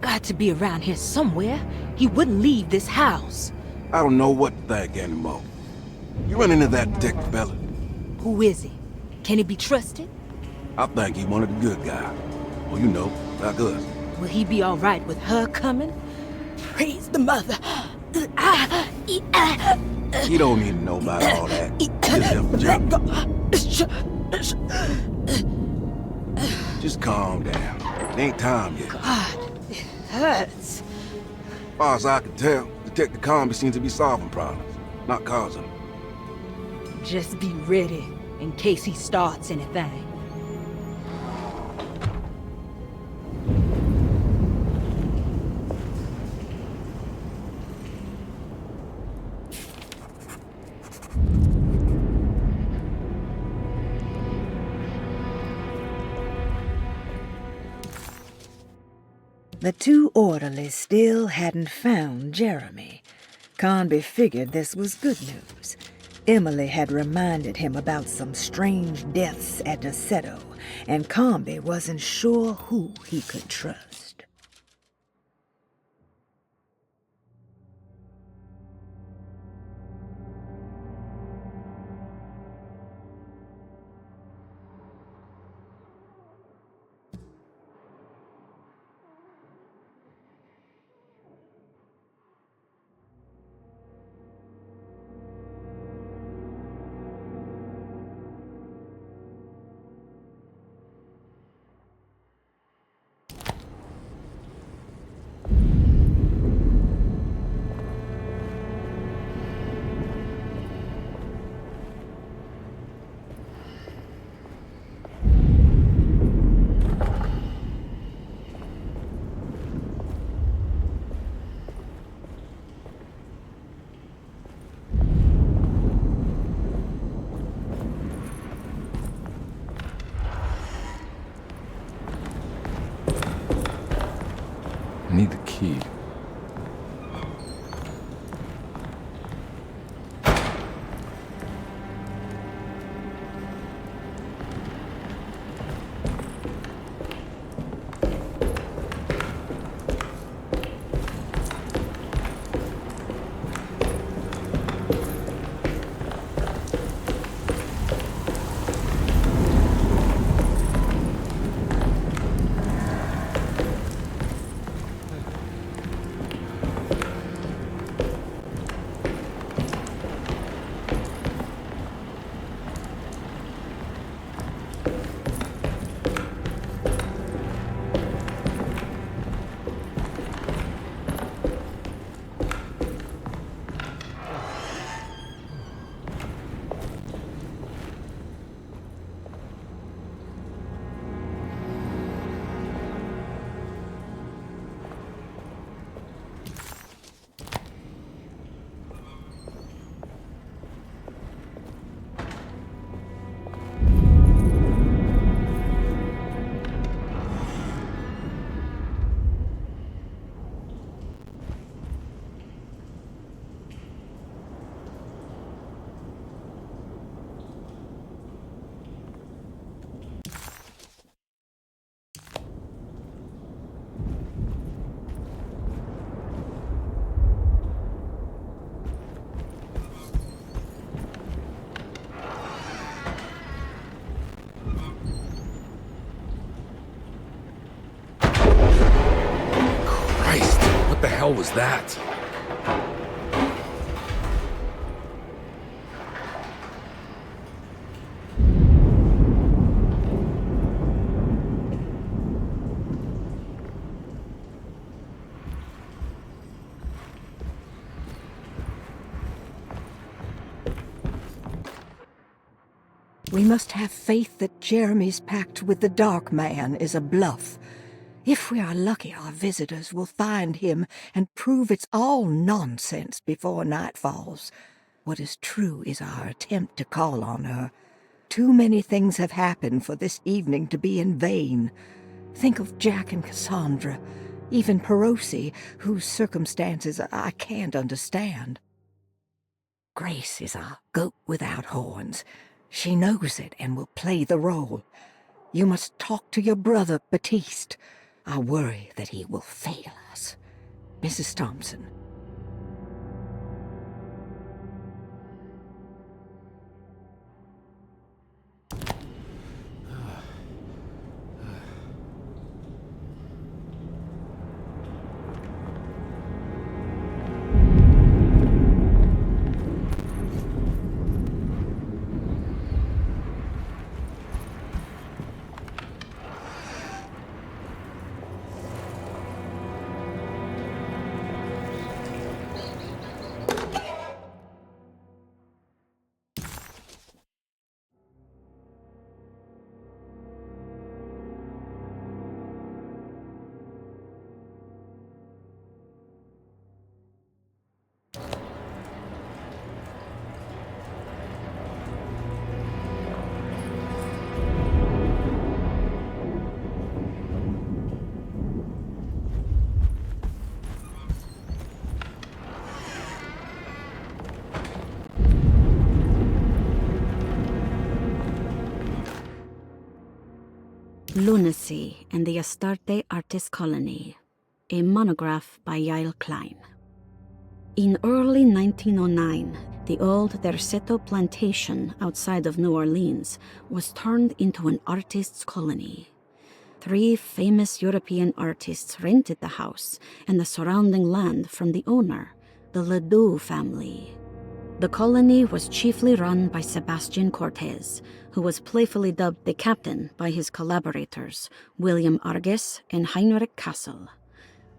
Got to be around here somewhere. He wouldn't leave this house. I don't know what to think anymore. You run into that detective fella? Who is he? Can he be trusted? I think he one of the good guys. Well, you know, like us. Will he be all right with her coming? Praise the mother. He don't need to know about all that. Just Just calm down. It ain't time yet. God, it hurts. As far as I can tell, Detective Comby seems to be solving problems, not causing them. Just be ready in case he starts anything. The two orderlies still hadn't found Jeremy. Conby figured this was good news. Emily had reminded him about some strange deaths at Derceto, and Conby wasn't sure who he could trust. I need the key. What the hell was that? We must have faith that Jeremy's pact with the Dark Man is a bluff. If we are lucky, our visitors will find him and prove it's all nonsense before night falls. What is true is our attempt to call on her. Too many things have happened for this evening to be in vain. Think of Jack and Cassandra, even Perosi, whose circumstances I can't understand. Grace is our goat without horns. She knows it and will play the role. You must talk to your brother, Baptiste. I worry that he will fail us. Mrs. Thompson. Lunacy and the Astarte Artist Colony, a monograph by Yael Klein. In early 1909, the old Derceto plantation outside of New Orleans was turned into an artist's colony. 3 famous European artists rented the house and the surrounding land from the owner, the Ledoux family. The colony was chiefly run by Sebastian Cortez, who was playfully dubbed the captain by his collaborators, William Arges and Heinrich Kassel.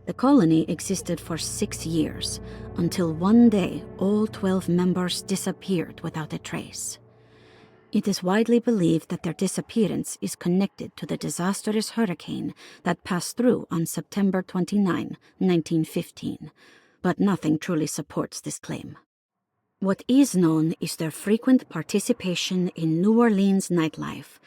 The colony existed for 6 years, until one day all 12 members disappeared without a trace. It is widely believed that their disappearance is connected to the disastrous hurricane that passed through on September 29, 1915, but nothing truly supports this claim. What is known is their frequent participation in New Orleans nightlife.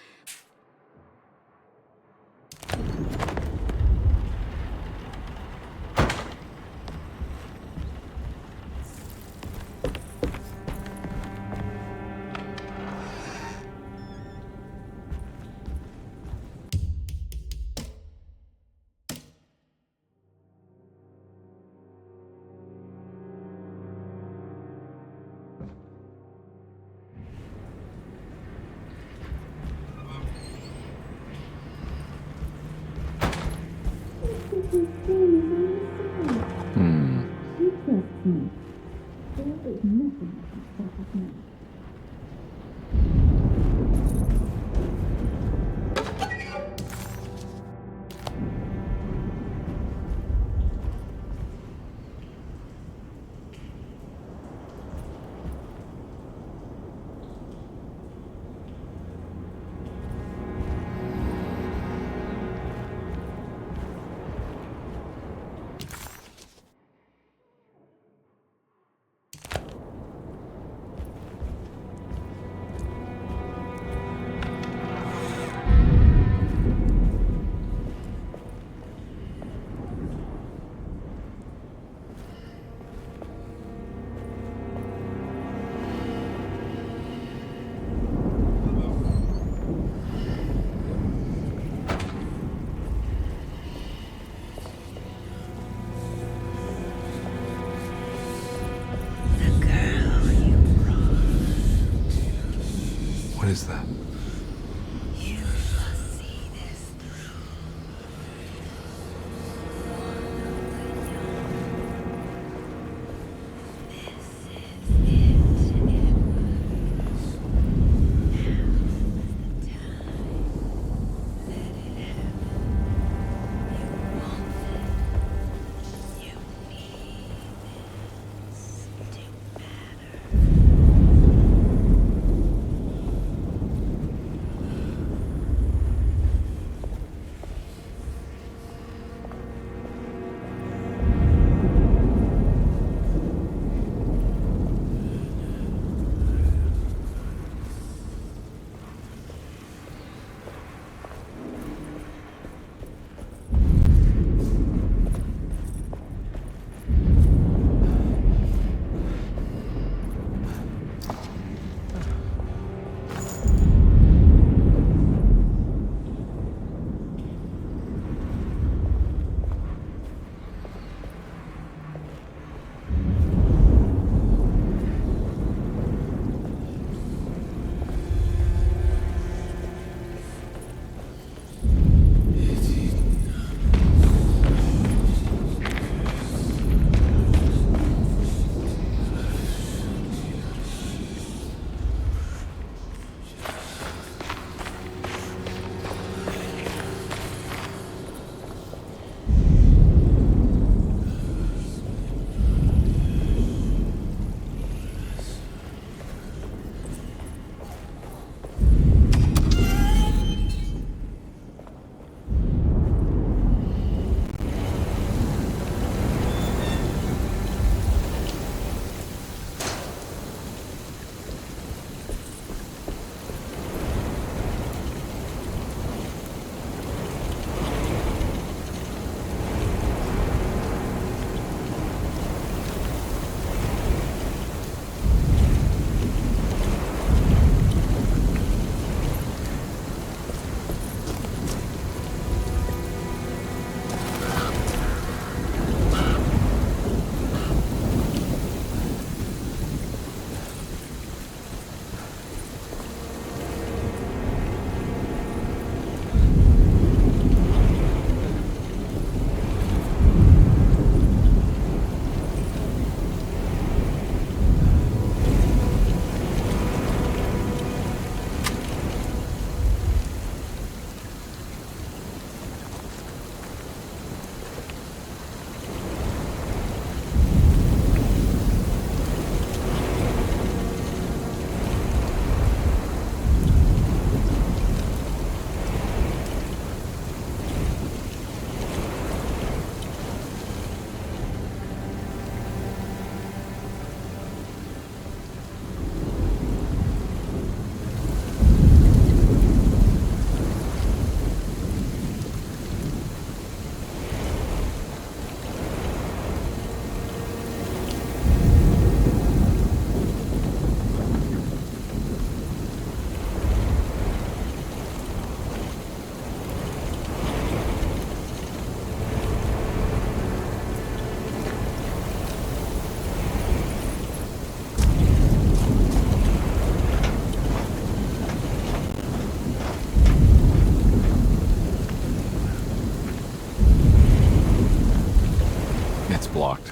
blocked.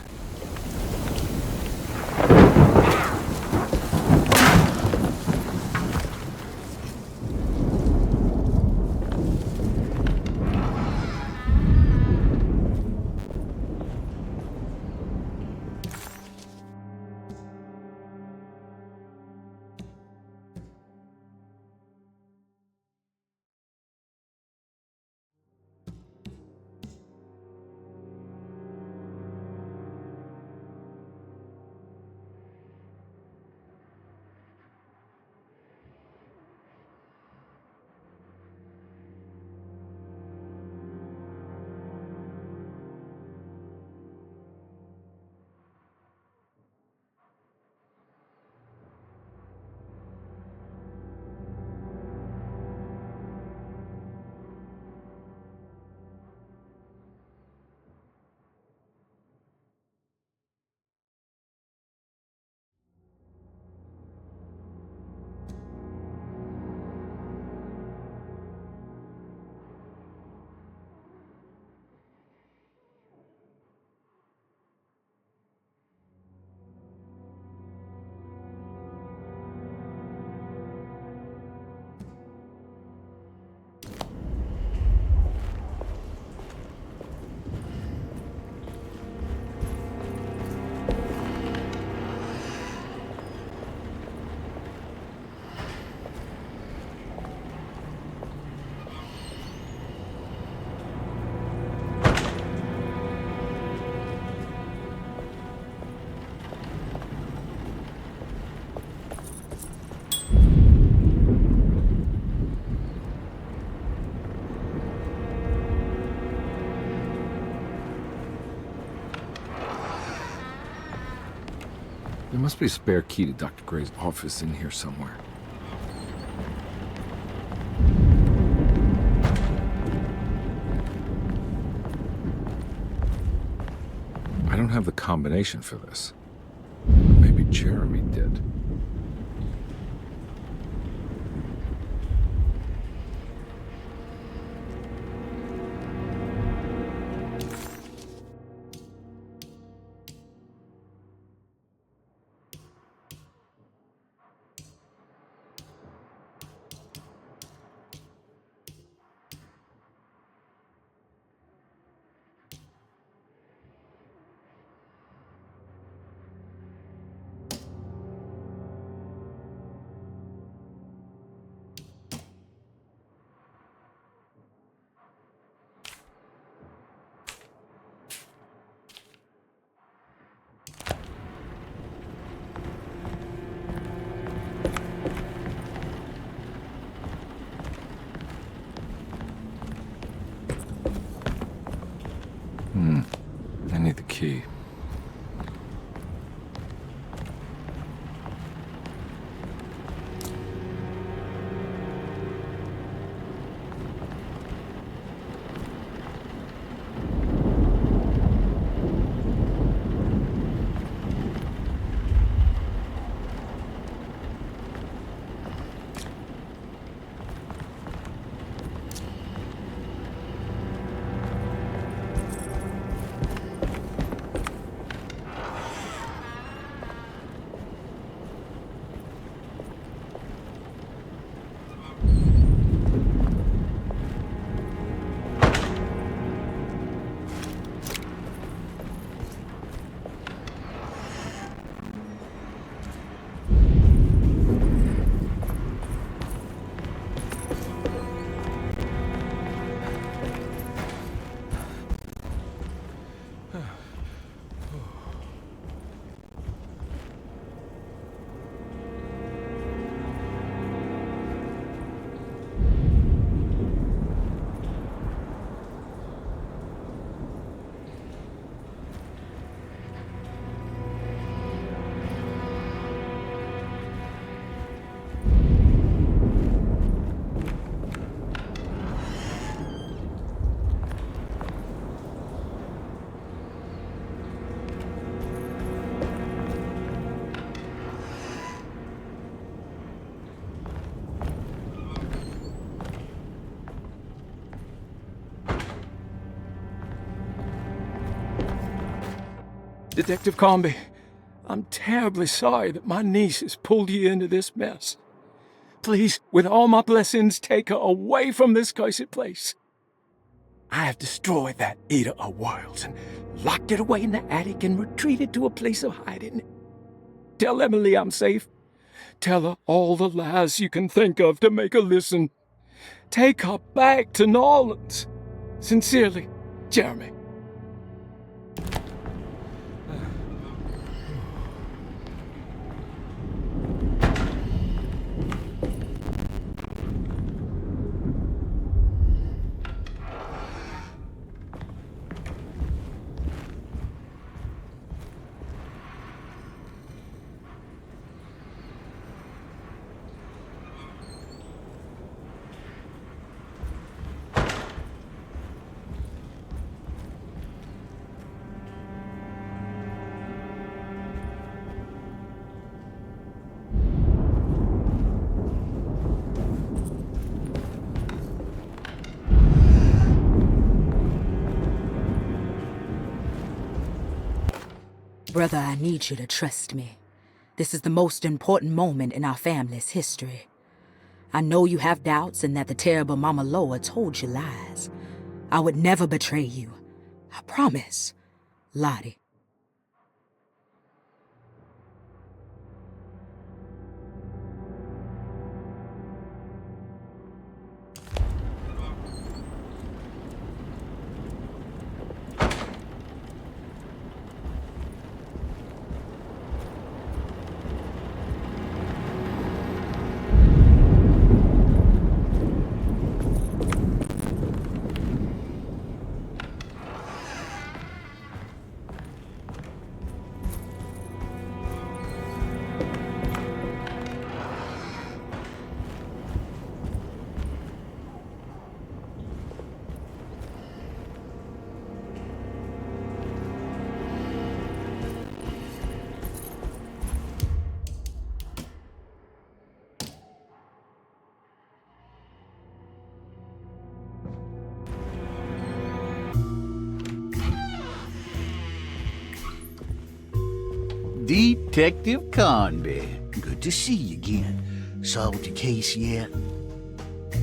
There must be a spare key to Dr. Gray's office in here somewhere. I don't have the combination for this. Maybe Jeremy did. I need the key. Detective Comby, I'm terribly sorry that my niece has pulled you into this mess. Please, with all my blessings, take her away from this cursed place. I have destroyed that eater of worlds and locked it away in the attic and retreated to a place of hiding. Tell Emily I'm safe. Tell her all the lies you can think of to make her listen. Take her back to New Orleans. Sincerely, Jeremy. Brother, I need you to trust me. This is the most important moment in our family's history. I know you have doubts and that the terrible Mama Loa told you lies. I would never betray you. I promise. Lottie. Detective Conby. Good to see you again. Solved your case yet?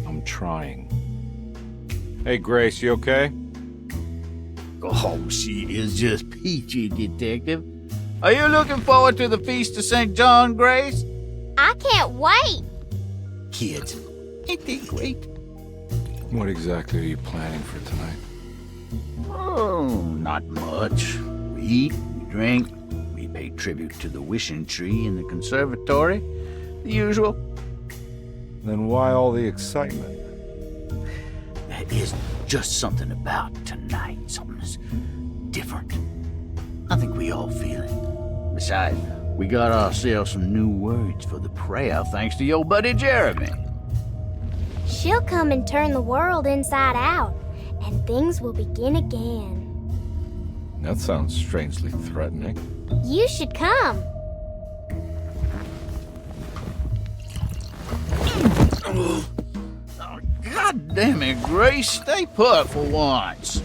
I'm trying. Hey, Grace, you okay? Oh, she is just peachy, Detective. Are you looking forward to the Feast of St. John, Grace? I can't wait. Kids, ain't they great? What exactly are you planning for tonight? Oh, not much. We eat, we drink, we pay tribute to the wishing tree in the conservatory. The usual. Then why all the excitement? There is just something about tonight. Something's different. I think we all feel it. Besides, we got ourselves some new words for the prayer thanks to your buddy Jeremy. She'll come and turn the world inside out, and things will begin again. That sounds strangely threatening. You should come. Oh, God damn it, Grace. Stay put for once.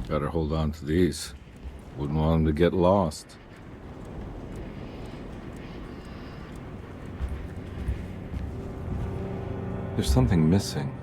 Better hold on to these. Wouldn't want them to get lost. There's something missing.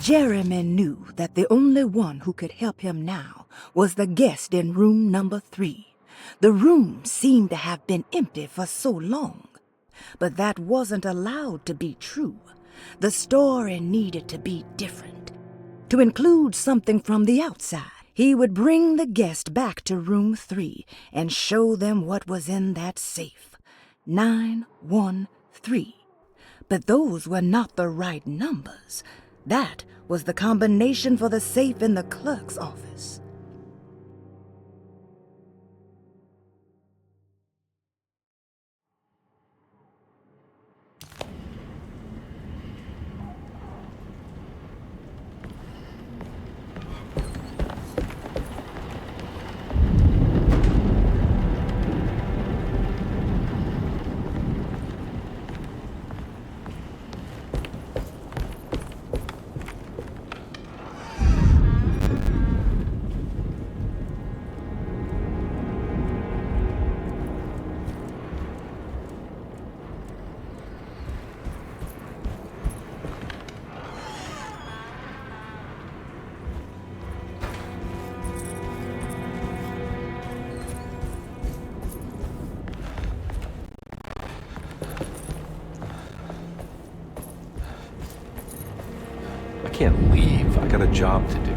Jeremy knew that the only one who could help him now was the guest in room number 3. The room seemed to have been empty for so long. But that wasn't allowed to be true. The story needed to be different. To include something from the outside, he would bring the guest back to room 3 and show them what was in that safe. 913. But those were not the right numbers. That was the combination for the safe in the clerk's office. I can't leave. I got a job to do.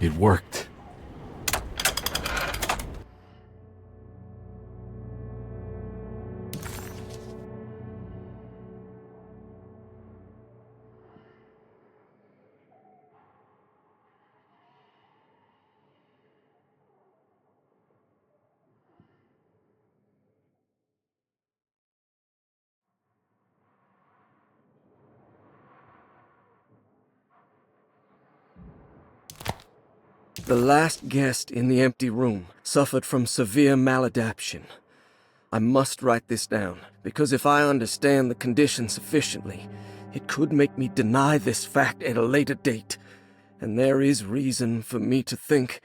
It worked. The last guest in the empty room suffered from severe maladaptation. I must write this down, because if I understand the condition sufficiently, it could make me deny this fact at a later date, and there is reason for me to think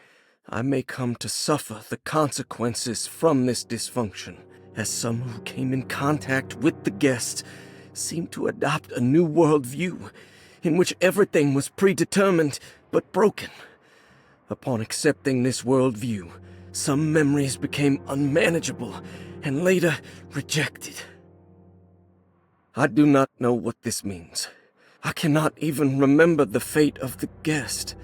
I may come to suffer the consequences from this dysfunction, as some who came in contact with the guest seemed to adopt a new worldview in which everything was predetermined but broken. Upon accepting this worldview, some memories became unmanageable and later rejected. I do not know what this means. I cannot even remember the fate of the guest.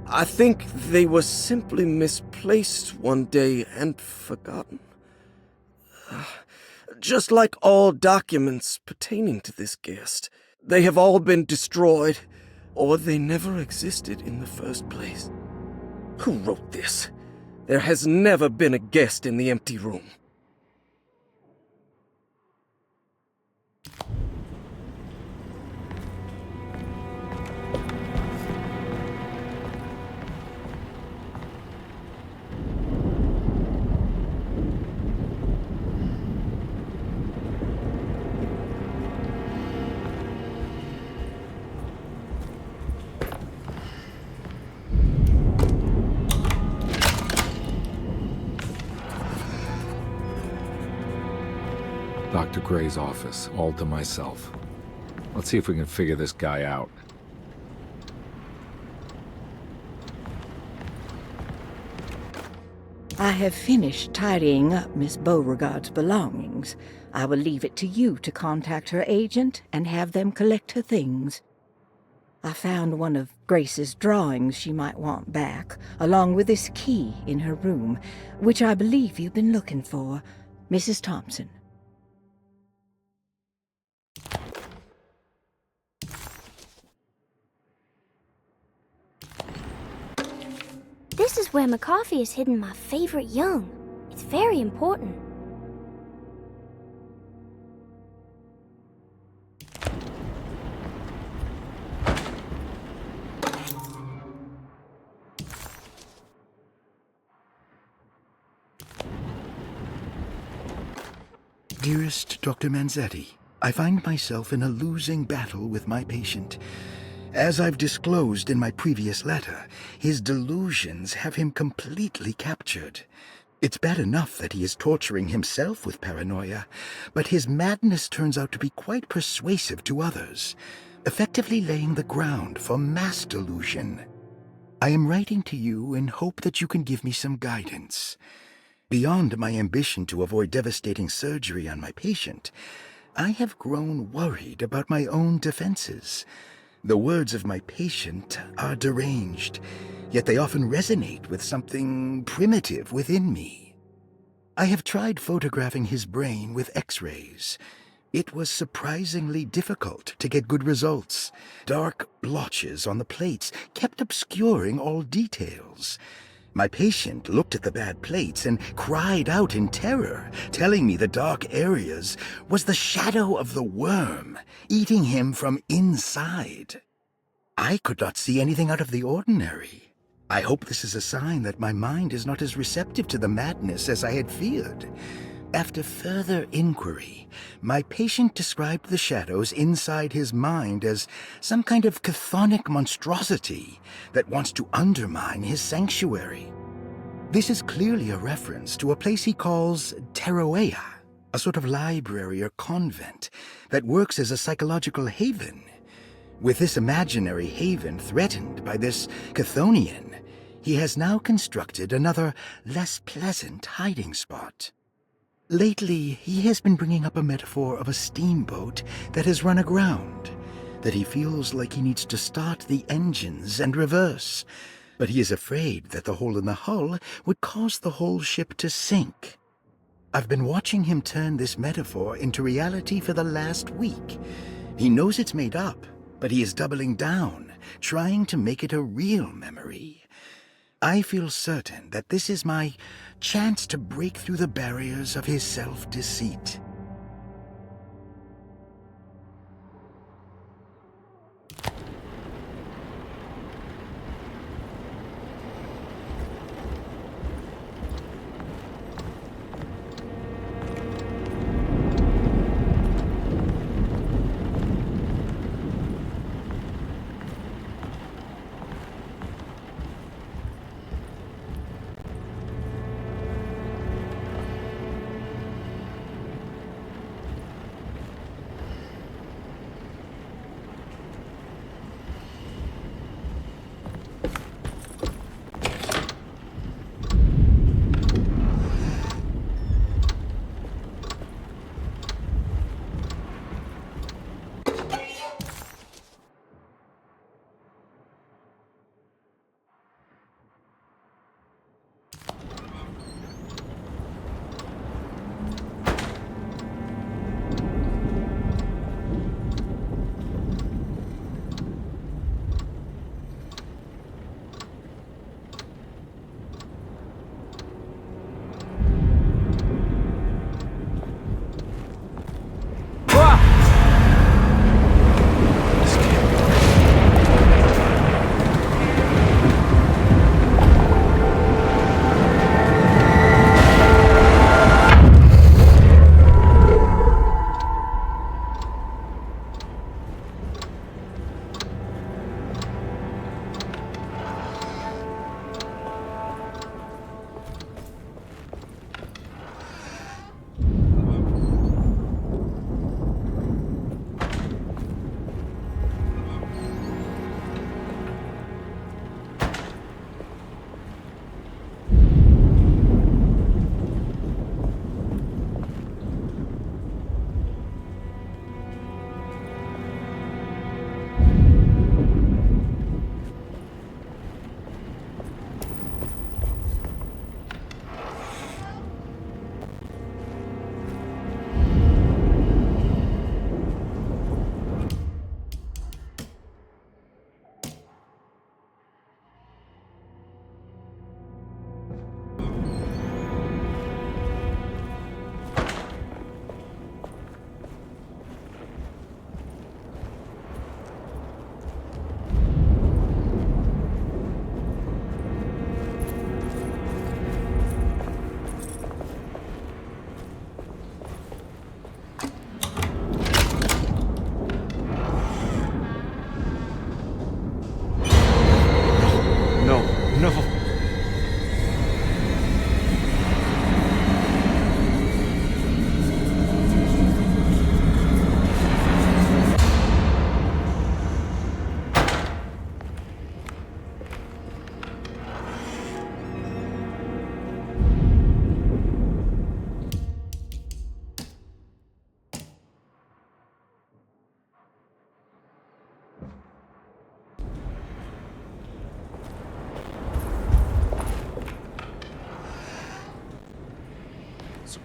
I think they were simply misplaced one day and forgotten. Just like all documents pertaining to this guest, they have all been destroyed, or they never existed in the first place. Who wrote this? There has never been a guest in the empty room. Dr. Gray's office, all to myself. Let's see if we can figure this guy out. I have finished tidying up Miss Beauregard's belongings. I will leave it to you to contact her agent and have them collect her things. I found one of Grace's drawings she might want back, along with this key in her room, which I believe you've been looking for, Mrs. Thompson. This is where McCarthy has hidden my favorite young. It's very important. Dearest Dr. Manzetti, I find myself in a losing battle with my patient. As I've disclosed in my previous letter, his delusions have him completely captured. It's bad enough that he is torturing himself with paranoia, but his madness turns out to be quite persuasive to others, effectively laying the ground for mass delusion. I am writing to you in hope that you can give me some guidance. Beyond my ambition to avoid devastating surgery on my patient, I have grown worried about my own defenses. The words of my patient are deranged, yet they often resonate with something primitive within me. I have tried photographing his brain with X-rays. It was surprisingly difficult to get good results. Dark blotches on the plates kept obscuring all details. My patient looked at the bad plates and cried out in terror, telling me the dark areas was the shadow of the worm, eating him from inside. I could not see anything out of the ordinary. I hope this is a sign that my mind is not as receptive to the madness as I had feared. After further inquiry, my patient described the shadows inside his mind as some kind of chthonic monstrosity that wants to undermine his sanctuary. This is clearly a reference to a place he calls Teroea, a sort of library or convent that works as a psychological haven. With this imaginary haven threatened by this Chthonian, he has now constructed another, less pleasant hiding spot. Lately, he has been bringing up a metaphor of a steamboat that has run aground, that he feels like he needs to start the engines and reverse, but he is afraid that the hole in the hull would cause the whole ship to sink. I've been watching him turn this metaphor into reality for the last week. He knows it's made up, but he is doubling down, trying to make it a real memory. I feel certain that this is my chance to break through the barriers of his self-deceit.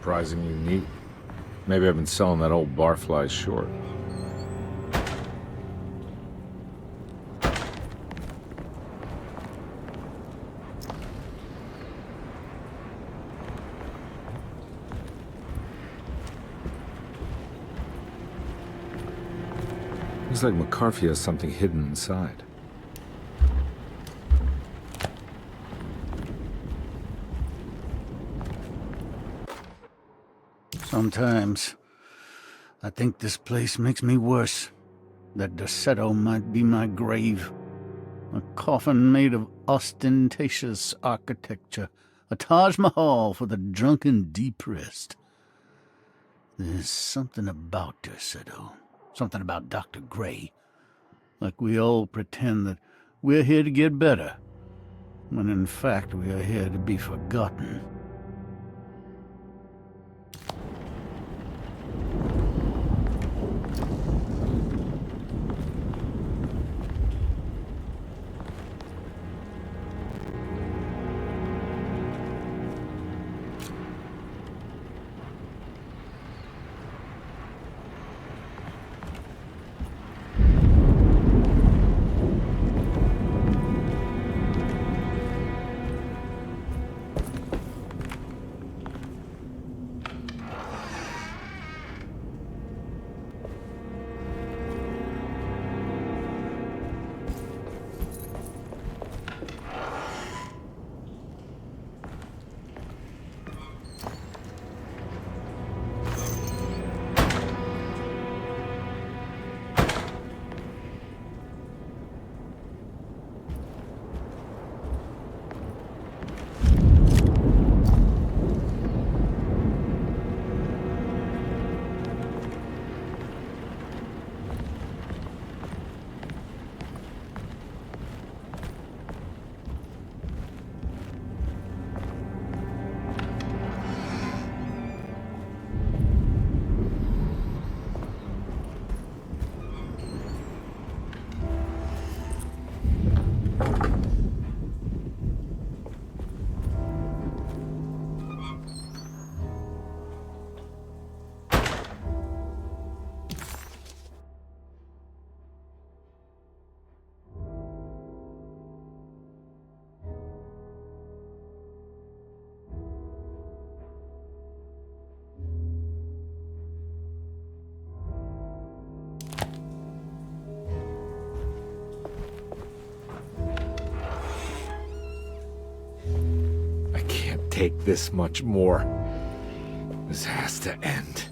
surprisingly neat. Maybe I've been selling that old barfly short. Looks like McCarthy has something hidden inside. Sometimes I think this place makes me worse. That Derceto might be my grave. A coffin made of ostentatious architecture. A Taj Mahal for the drunken depressed. There's something about Derceto. Something about Dr. Gray. Like we all pretend that we're here to get better, when in fact we are here to be forgotten. Take this much more. This has to end.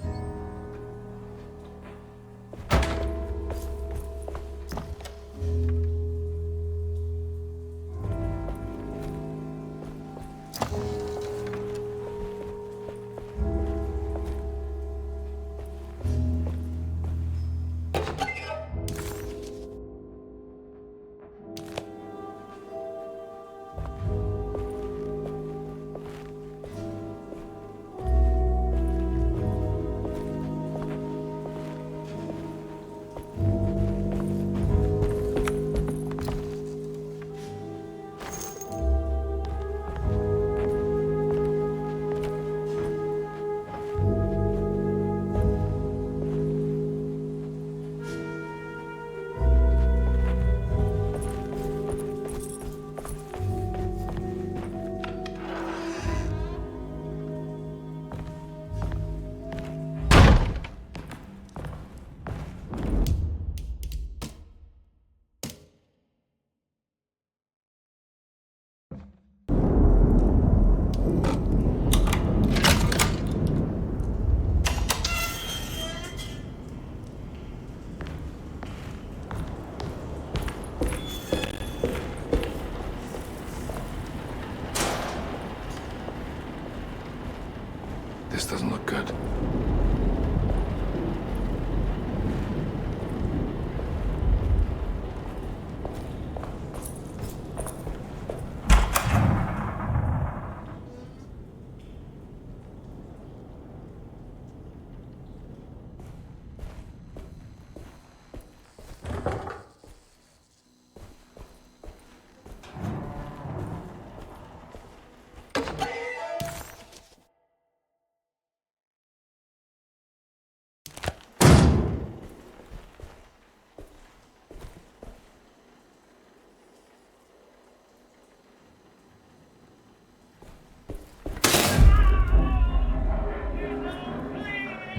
This doesn't look good.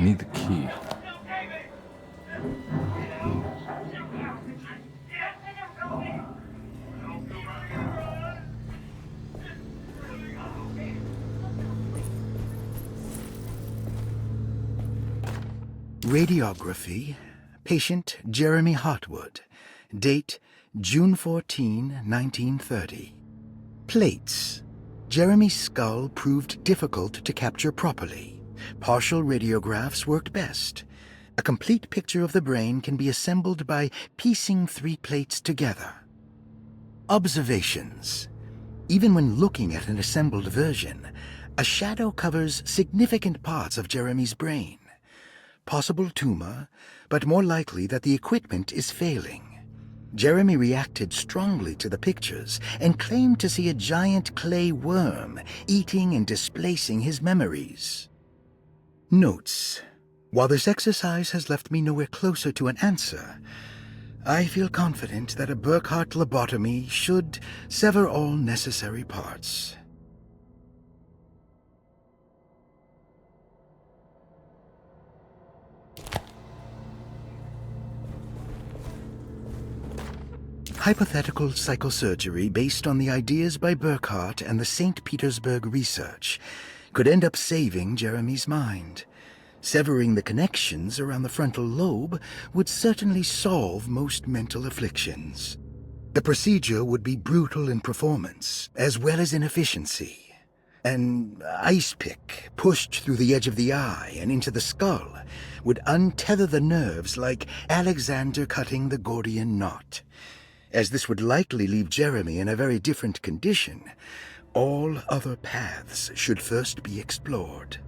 need the key. Radiography. Patient Jeremy Hartwood. Date June 14, 1930. Plates. Jeremy's skull proved difficult to capture properly. Partial radiographs worked best. A complete picture of the brain can be assembled by piecing 3 plates together. Observations. Even when looking at an assembled version, a shadow covers significant parts of Jeremy's brain. Possible tumor, but more likely that the equipment is failing. Jeremy reacted strongly to the pictures and claimed to see a giant clay worm eating and displacing his memories. Notes. While this exercise has left me nowhere closer to an answer, I feel confident that a Burkhardt lobotomy should sever all necessary parts. Hypothetical psychosurgery based on the ideas by Burkhardt and the St. Petersburg research could end up saving Jeremy's mind. Severing the connections around the frontal lobe would certainly solve most mental afflictions. The procedure would be brutal in performance, as well as in efficiency. An ice pick pushed through the edge of the eye and into the skull would untether the nerves like Alexander cutting the Gordian knot. As this would likely leave Jeremy in a very different condition, all other paths should first be explored.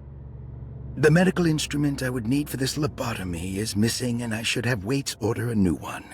The medical instrument I would need for this lobotomy is missing, and I should have Waits order a new one.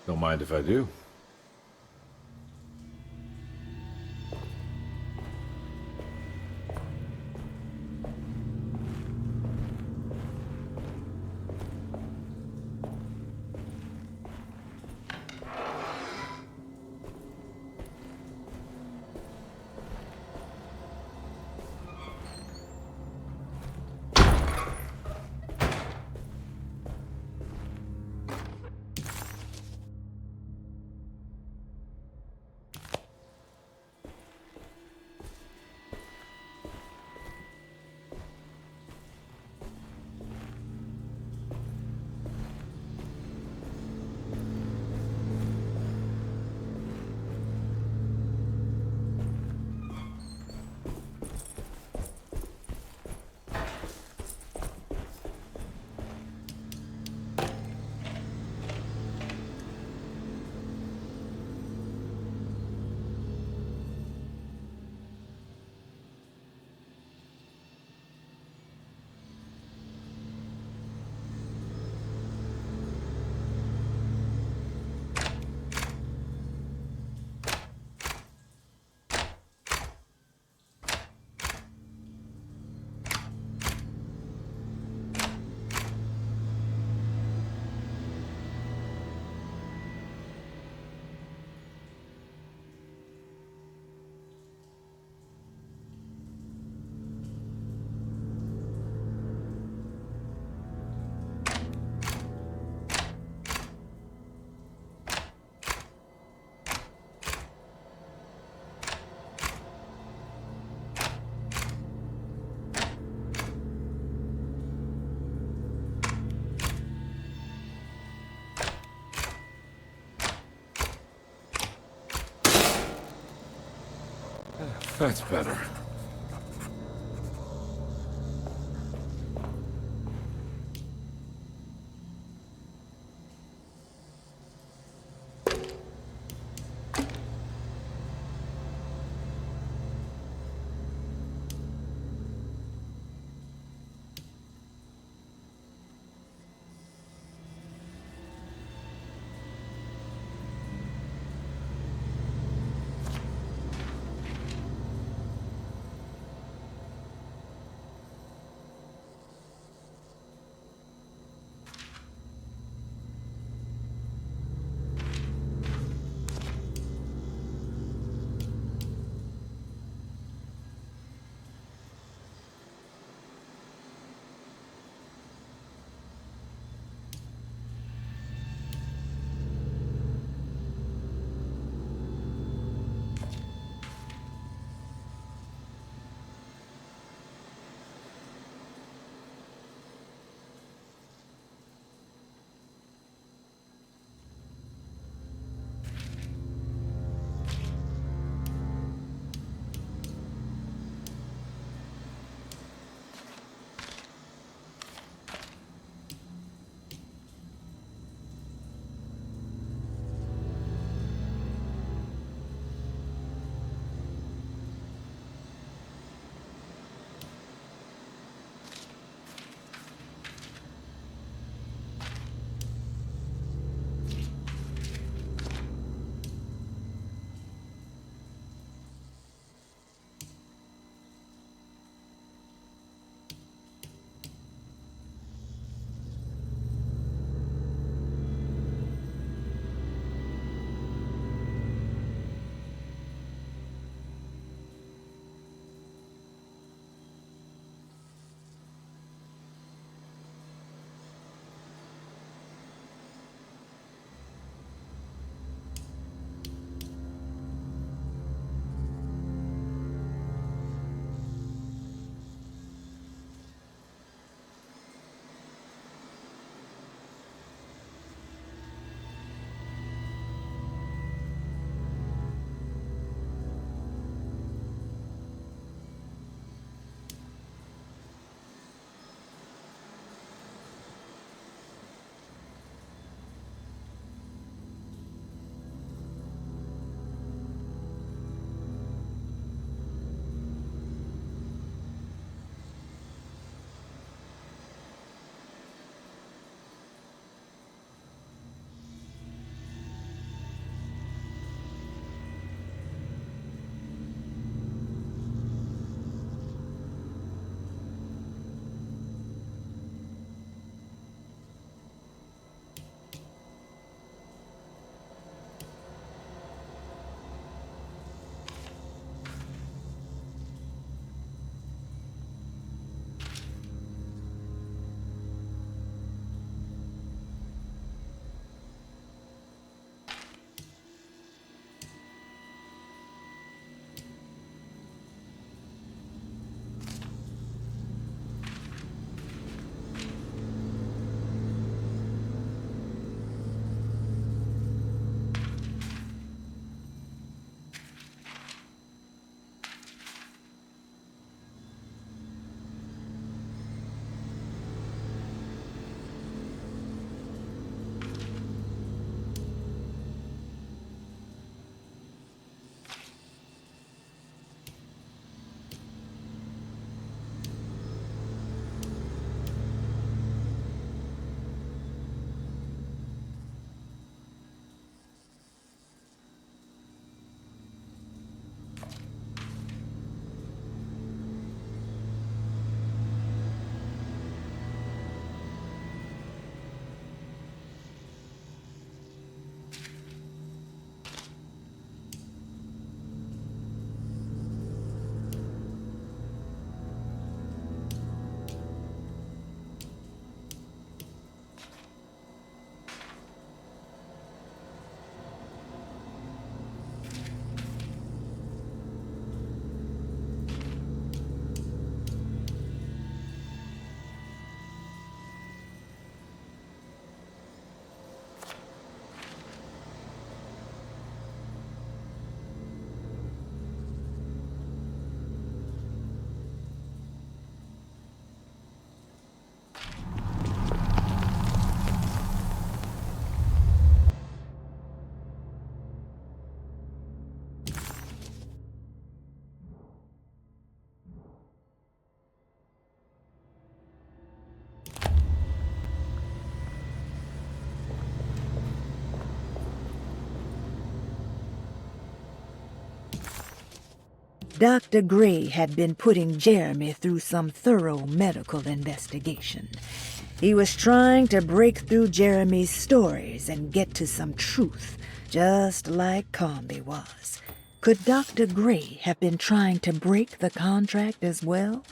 Don't mind if I do. That's better. Dr. Gray had been putting Jeremy through some thorough medical investigation. He was trying to break through Jeremy's stories and get to some truth, just like Comby was. Could Dr. Gray have been trying to break the contract as well?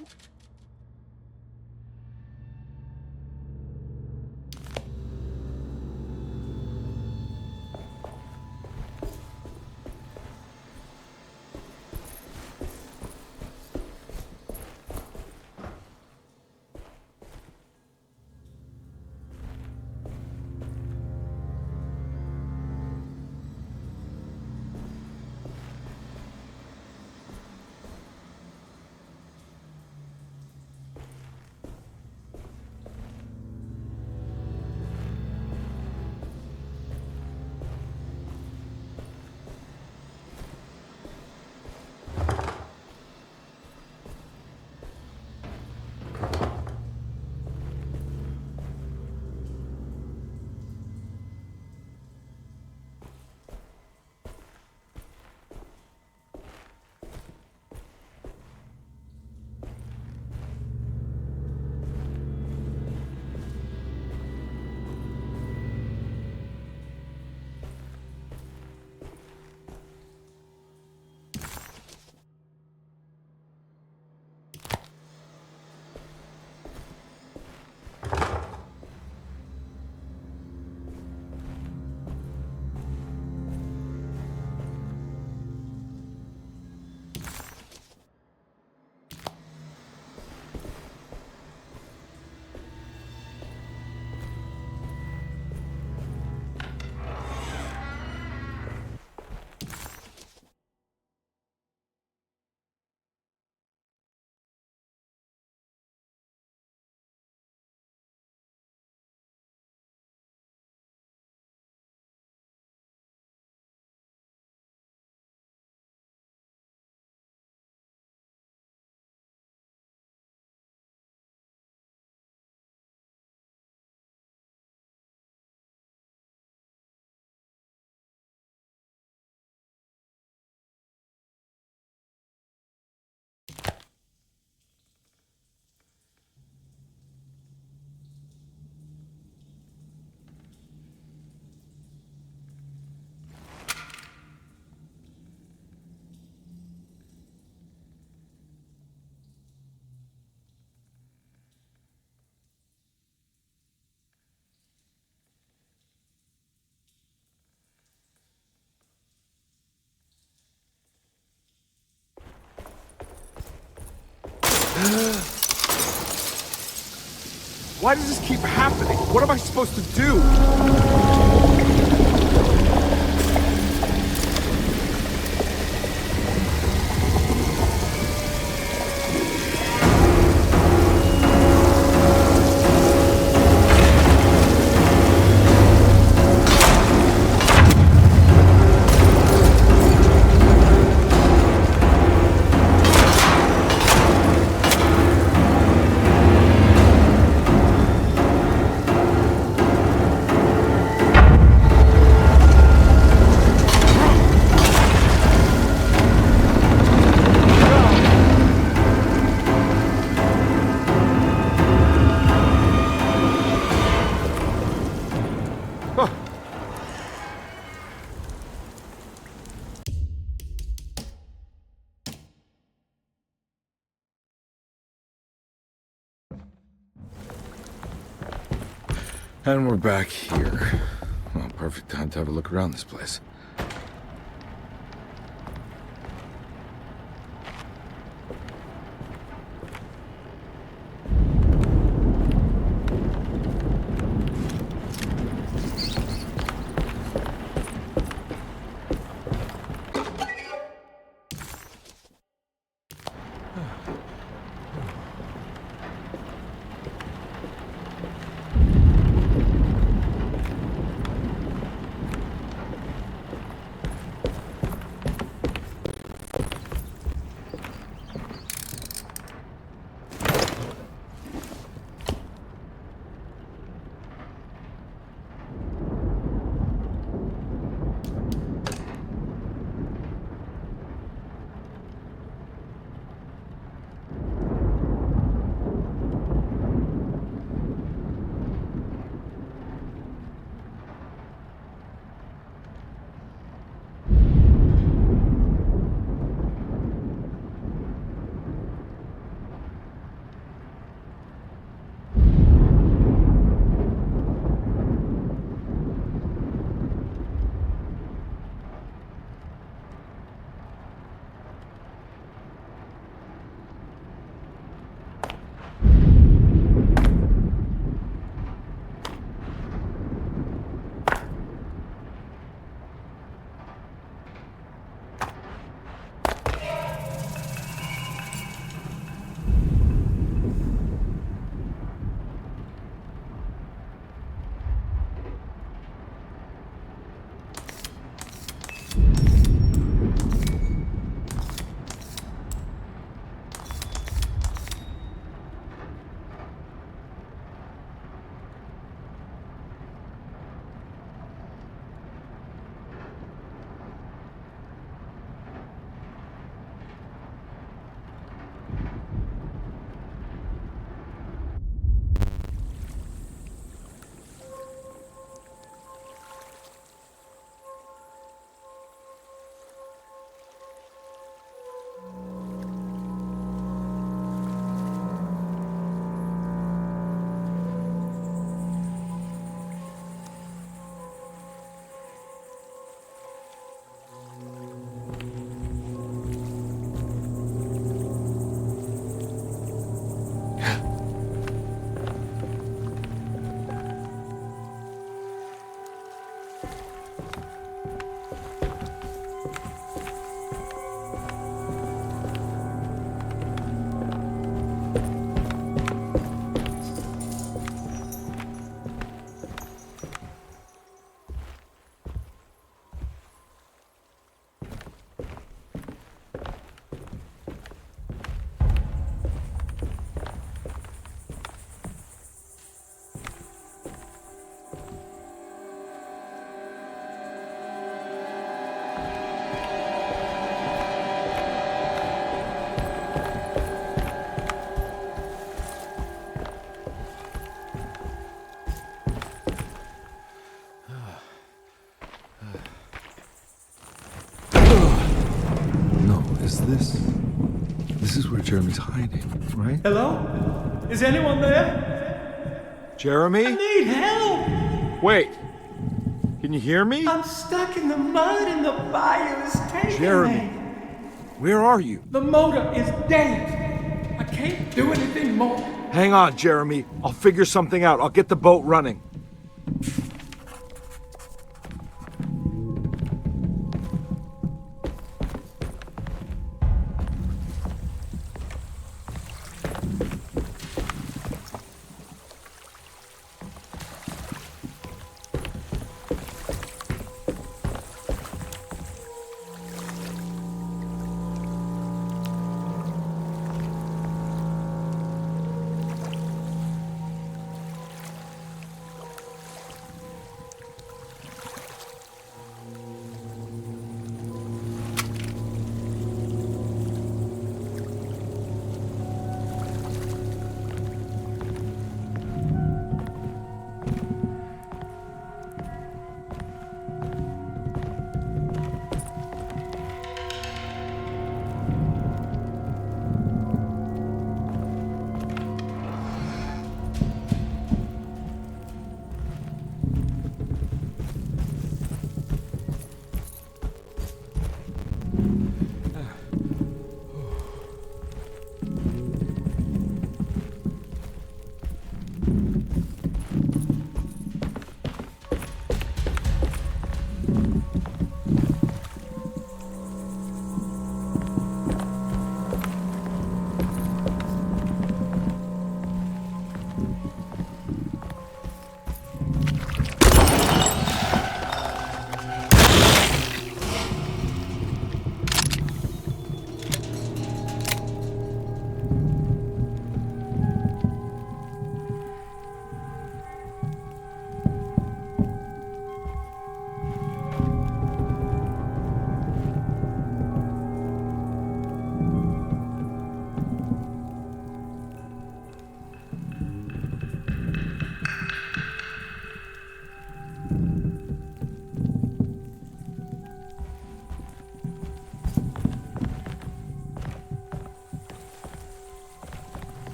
Why does this keep happening? What am I supposed to do? And we're back here. Well, perfect time to have a look around this place. Is this... This is where Jeremy's hiding, right? Hello? Is anyone there? Jeremy? I need help! Wait! Can you hear me? I'm stuck in the mud and the fire is taking Jeremy. me. Where are you? The motor is dead. I can't do anything more. Hang on, Jeremy. I'll figure something out. I'll get the boat running.